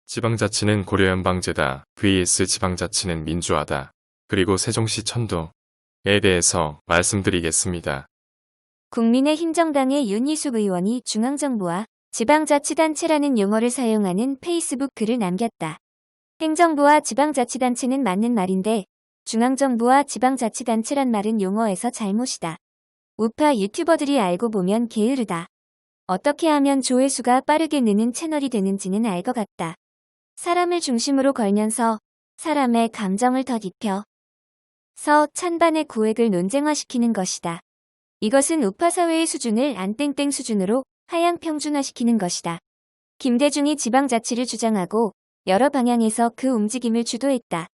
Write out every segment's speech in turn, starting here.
지방자치는 고려연방제다. vs 지방자치는 민주화다. 그리고 세종시 천도에 대해서 말씀드리겠습니다. 국민의힘 정당의 윤희숙 의원이 중앙정부와 지방자치단체라는 용어를 사용하는 페이스북 글을 남겼다. 행정부와 지방자치단체는 맞는 말인데 중앙정부와 지방자치단체란 말은 용어에서 잘못이다. 우파 유튜버들이 알고 보면 게으르다. 어떻게 하면 조회수가 빠르게 느는 채널이 되는지는 알 것 같다. 사람을 중심으로 걸면서 사람의 감정을 더 입혀서 찬반의 구획을 논쟁화시키는 것이다. 이것은 우파 사회의 수준을 안땡땡 수준으로 하향 평준화시키는 것이다. 김대중이 지방자치를 주장하고 여러 방향에서 그 움직임을 주도했다.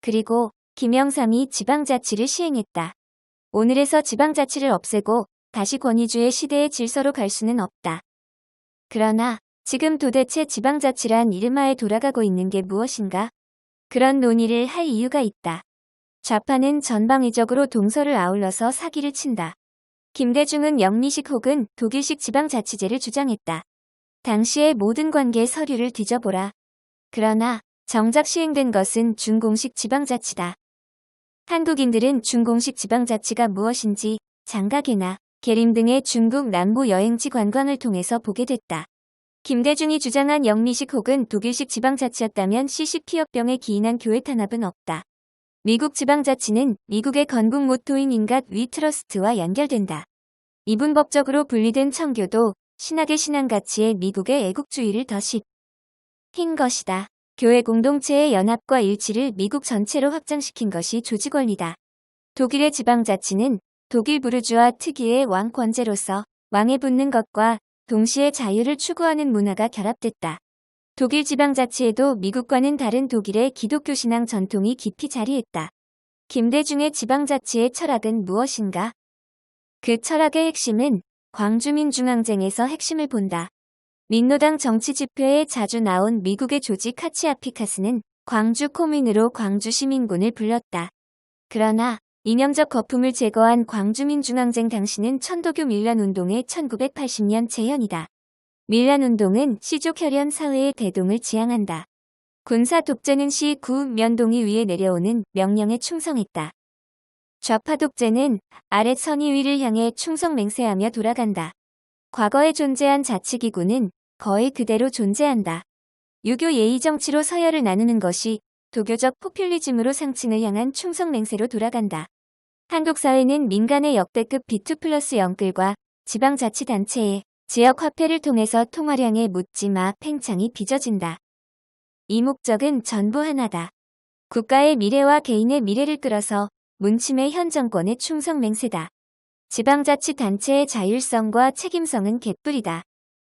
그리고 김영삼이 지방자치를 시행했다. 오늘에서 지방자치를 없애고 다시 권위주의 시대의 질서로 갈 수는 없다. 그러나 지금 도대체 지방자치란 이름하에 돌아가고 있는 게 무엇인가? 그런 논의를 할 이유가 있다. 좌파는 전방위적으로 동서를 아울러서 사기를 친다. 김대중은 영미식 혹은 독일식 지방자치제를 주장했다. 당시의 모든 관계 서류를 뒤져보라. 그러나 정작 시행된 것은 준공식 지방자치다. 한국인들은 준공식 지방자치가 무엇인지 장가게나 계림 등의 중국 남부 여행지 관광을 통해서 보게 됐다. 김대중이 주장한 영미식 혹은 독일식 지방자치였다면 CCP역병에 기인한 교회 탄압은 없다. 미국 지방자치는 미국의 건국 모토인 인갓 위 트러스트와 연결된다. 이분법적으로 분리된 청교도, 신학의 신앙가치에 미국의 애국주의를 더 흰 것이다. 교회 공동체의 연합과 일치를 미국 전체로 확장시킨 것이 조직원리다. 독일의 지방자치는 독일 부르주아 특유의 왕권제로서 왕에 붙는 것과 동시에 자유를 추구하는 문화가 결합됐다. 독일 지방자치에도 미국과는 다른 독일의 기독교 신앙 전통이 깊이 자리했다. 김대중의 지방자치의 철학은 무엇인가? 그 철학의 핵심은 광주민중항쟁에서 핵심을 본다. 민노당 정치집회에 자주 나온 미국의 조지 카치아피카스는 광주 코민으로 광주 시민군을 불렀다. 그러나 이념적 거품을 제거한 광주민중항쟁 당시는 천도교 밀란운동의 1980년 재현이다. 밀란운동은 시족혈연 사회의 대동을 지향한다. 군사 독재는 시 구 면동이 위에 내려오는 명령에 충성했다. 좌파 독재는 아래 선의위를 향해 충성 맹세하며 돌아간다. 과거에 존재한 자치기구는 거의 그대로 존재한다. 유교 예의정치로 서열을 나누는 것이 도교적 포퓰리즘으로 상층을 향한 충성 맹세로 돌아간다. 한국 사회는 민간의 역대급 B2+0끌과 지방자치단체의 지역화폐를 통해서 통화량의 묻지마 팽창이 빚어진다. 이 목적은 전부 하나다. 국가의 미래와 개인의 미래를 끌어서 문침의 현 정권의 충성 맹세다. 지방자치단체의 자율성과 책임성은 개뿔이다.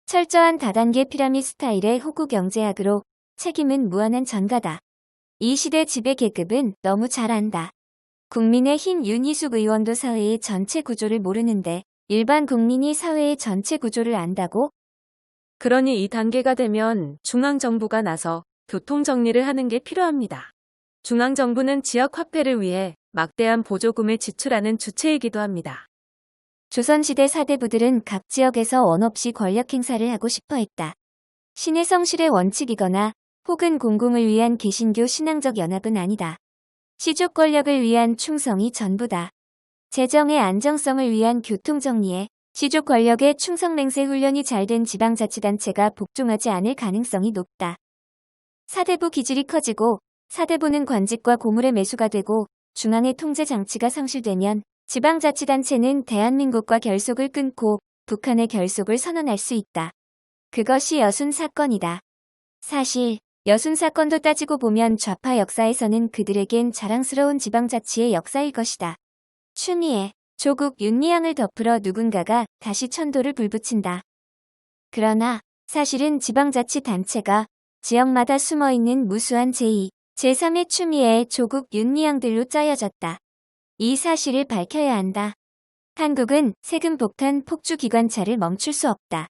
철저한 다단계 피라미드 스타일의 호구 경제학으로 책임은 무한한 전가다. 이 시대 지배계급은 너무 잘 안다. 국민의힘 윤희숙 의원도 사회의 전체 구조를 모르는데 일반 국민이 사회의 전체 구조를 안다고? 그러니 이 단계가 되면 중앙정부가 나서 교통정리를 하는 게 필요합니다. 중앙정부는 지역화폐를 위해 막대한 보조금을 지출하는 주체이기도 합니다. 조선시대 사대부들은 각 지역에서 원없이 권력 행사를 하고 싶어 했다. 신의 성실의 원칙이거나 혹은 공공을 위한 개신교 신앙적 연합은 아니다. 시족 권력을 위한 충성이 전부다. 재정의 안정성을 위한 교통정리에 시족 권력의 충성맹세 훈련이 잘된 지방자치단체가 복종하지 않을 가능성이 높다. 사대부 기질이 커지고 사대부는 관직과 고물의 매수가 되고 중앙의 통제 장치가 상실되면 지방자치단체는 대한민국과 결속을 끊고 북한의 결속을 선언할 수 있다. 그것이 여순 사건이다. 사실 여순 사건도 따지고 보면 좌파 역사에서는 그들에겐 자랑스러운 지방자치의 역사일 것이다. 추미애, 조국 윤리향을 덮으러 누군가가 다시 천도를 불붙인다. 그러나 사실은 지방자치단체가 지역마다 숨어있는 무수한 제2, 제3의 추미애, 조국 윤리향들로 짜여졌다. 이 사실을 밝혀야 한다. 한국은 세금 폭탄 폭주 기관차를 멈출 수 없다.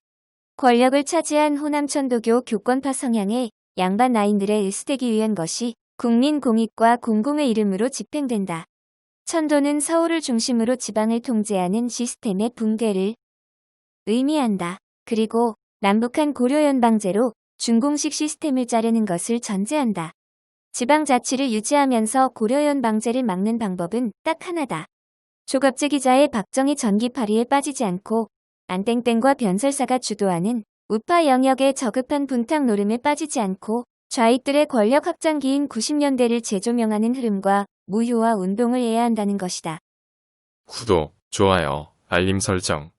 권력을 차지한 호남 천도교 교권파 성향의 양반 라인들에 으스대기 위한 것이 국민 공익과 공공의 이름으로 집행된다. 천도는 서울을 중심으로 지방을 통제하는 시스템의 붕괴를 의미한다. 그리고 남북한 고려연방제로 준공식 시스템을 짜려는 것을 전제한다. 지방자치를 유지하면서 고려연 방제를 막는 방법은 딱 하나다. 조갑재 기자의 박정희 전기파리에 빠지지 않고 안땡땡과 변설사가 주도하는 우파 영역의 저급한 분탕 노름에 빠지지 않고 좌익들의 권력 확장기인 90년대를 재조명하는 흐름과 무효화 운동을 해야 한다는 것이다. 구독, 좋아요, 알림 설정.